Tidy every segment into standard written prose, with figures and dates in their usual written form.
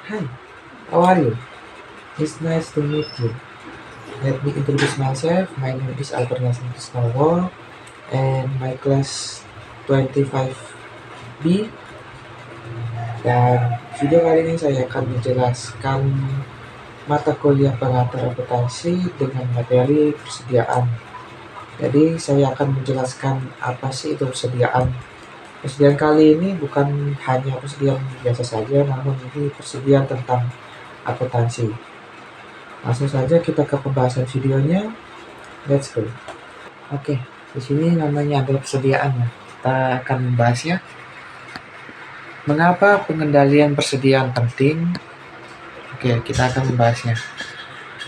Hi, how are you? It's nice to meet you. Let me introduce myself. My name is Albernason Krisnowo and my class 25B. Dan video kali ini saya akan menjelaskan mata kuliah pengantar akuntansi dengan materi persediaan. Jadi saya akan menjelaskan apa sih itu persediaan. Persediaan kali ini bukan hanya persediaan biasa saja, namun ini persediaan tentang akuntansi. Langsung saja kita ke pembahasan videonya. Let's go. Oke, di sini namanya adalah persediaan ya. Kita akan membahasnya. Mengapa pengendalian persediaan penting? Oke, kita akan membahasnya.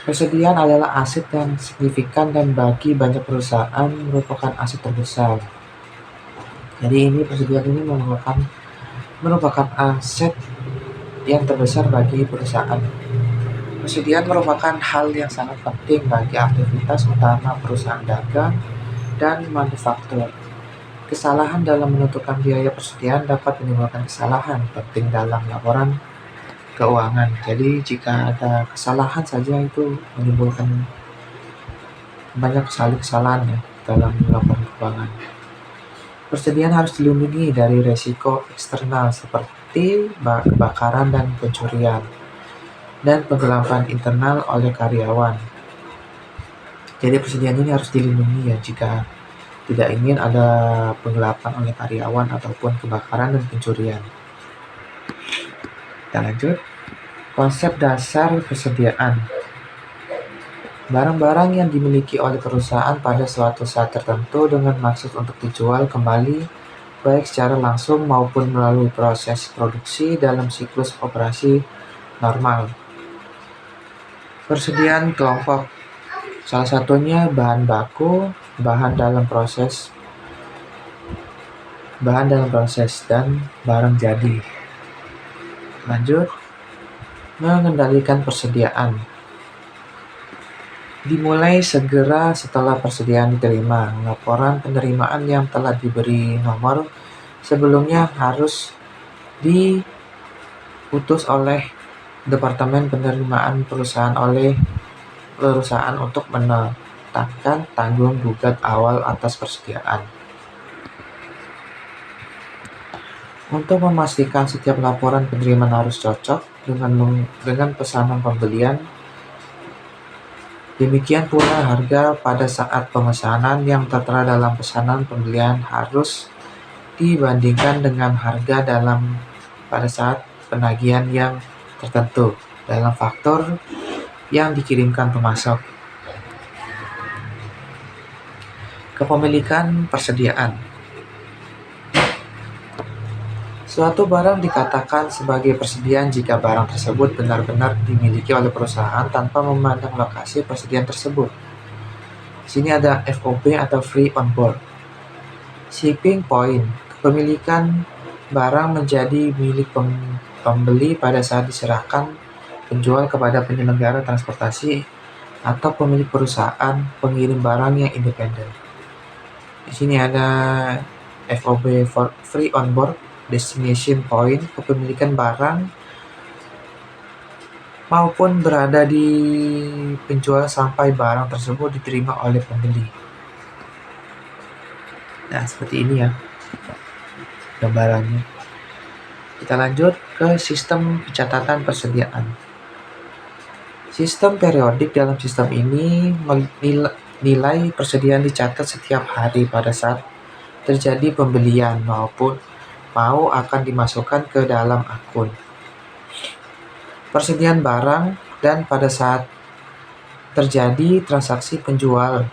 Persediaan adalah aset yang signifikan dan bagi banyak perusahaan merupakan aset terbesar. Jadi ini persediaan ini merupakan aset yang terbesar bagi perusahaan. Persediaan merupakan hal yang sangat penting bagi aktivitas utama perusahaan dagang dan manufaktur. Kesalahan dalam menentukan biaya persediaan dapat menimbulkan kesalahan penting dalam laporan keuangan. Jadi jika ada kesalahan saja itu menimbulkan banyak sekali kesalahan ya dalam laporan keuangan. Persediaan harus dilindungi dari resiko eksternal seperti kebakaran dan pencurian dan penggelapan internal oleh karyawan. Jadi persediaan ini harus dilindungi ya jika tidak ingin ada penggelapan oleh karyawan ataupun kebakaran dan pencurian. Kita lanjut. Konsep dasar persediaan. Barang-barang yang dimiliki oleh perusahaan pada suatu saat tertentu dengan maksud untuk dijual kembali baik secara langsung maupun melalui proses produksi dalam siklus operasi normal. Persediaan kelompok. Salah satunya bahan baku, bahan dalam proses, dan barang jadi. Lanjut, mengendalikan persediaan. Dimulai segera setelah persediaan diterima. Laporan penerimaan yang telah diberi nomor sebelumnya harus diutus oleh Departemen Penerimaan Perusahaan untuk menetapkan tanggung gugat awal atas persediaan. Untuk memastikan setiap laporan penerimaan harus cocok dengan pesanan pembelian, demikian pula harga pada saat pemesanan yang tertera dalam pesanan pembelian harus dibandingkan dengan harga pada saat penagihan yang tertentu dalam faktur yang dikirimkan pemasok. Kepemilikan persediaan. Suatu barang dikatakan sebagai persediaan jika barang tersebut benar-benar dimiliki oleh perusahaan tanpa memandang lokasi persediaan tersebut. Di sini ada FOB atau Free on Board. Shipping point. Kepemilikan barang menjadi milik pembeli pada saat diserahkan penjual kepada penyelenggara transportasi atau pemilik perusahaan pengirim barang yang independen. Di sini ada FOB for Free on Board Destination Point. Kepemilikan barang maupun berada di penjual sampai barang tersebut diterima oleh pembeli. Nah, seperti ini ya gambarannya. Kita lanjut ke sistem pencatatan persediaan. Sistem periodik. Dalam sistem ini nilai persediaan dicatat setiap hari pada saat terjadi pembelian maupun mau akan dimasukkan ke dalam akun persediaan barang, dan pada saat terjadi transaksi penjual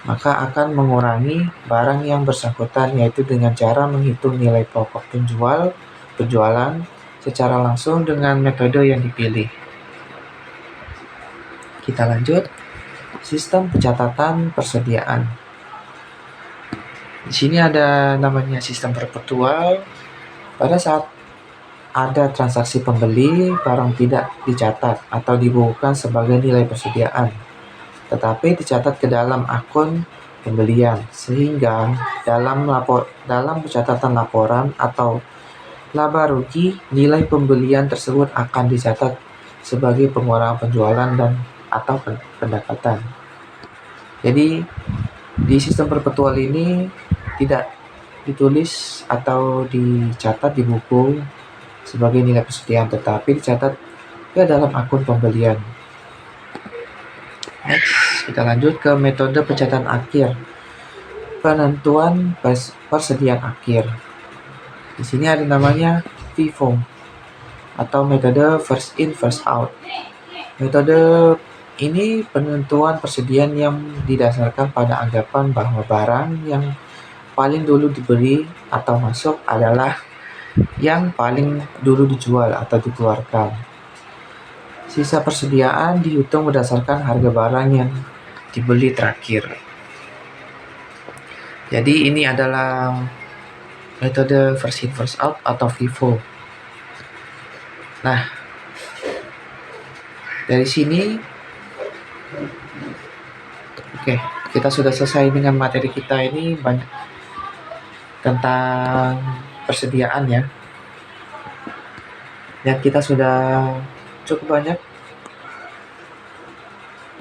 maka akan mengurangi barang yang bersangkutan, yaitu dengan cara menghitung nilai pokok penjualan secara langsung dengan metode yang dipilih. Kita lanjut. Sistem pencatatan persediaan. Di sini ada namanya sistem perpetual. Pada saat ada transaksi pembeli, barang tidak dicatat atau dibukukan sebagai nilai persediaan, tetapi dicatat ke dalam akun pembelian, sehingga dalam pencatatan laporan atau Laba rugi, nilai pembelian tersebut akan dicatat sebagai pengeluaran penjualan dan atau pendapatan. Jadi di sistem perpetual ini tidak ditulis atau dicatat di buku sebagai nilai persediaan, tetapi dicatat ke dalam akun pembelian. Next, kita lanjut ke metode pencatatan akhir. Penentuan persediaan akhir. Di sini ada namanya FIFO atau metode first in first out. Metode ini penentuan persediaan yang didasarkan pada anggapan bahwa barang yang paling dulu dibeli atau masuk adalah yang paling dulu dijual atau dikeluarkan. Sisa persediaan dihitung berdasarkan harga barang yang dibeli terakhir. Jadi ini adalah metode first in first out atau FIFO. Nah, dari sini oke, kita sudah selesai dengan materi kita ini banyak tentang persediaan ya. Dan kita sudah cukup banyak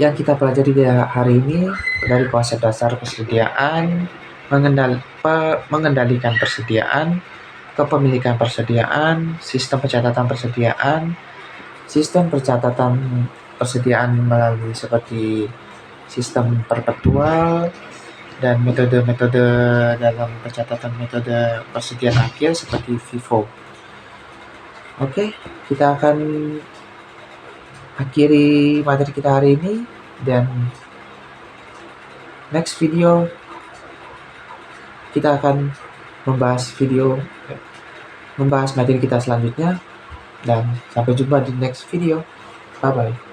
yang kita pelajari di hari ini, dari konsep dasar persediaan, mengendalikan persediaan, kepemilikan persediaan, sistem pencatatan persediaan melalui seperti sistem perpetual dan metode-metode dalam pencatatan metode persediaan akhir seperti FIFO. Oke, kita akan akhiri materi kita hari ini, dan next video kita akan membahas materi kita selanjutnya, dan sampai jumpa di next video. Bye bye.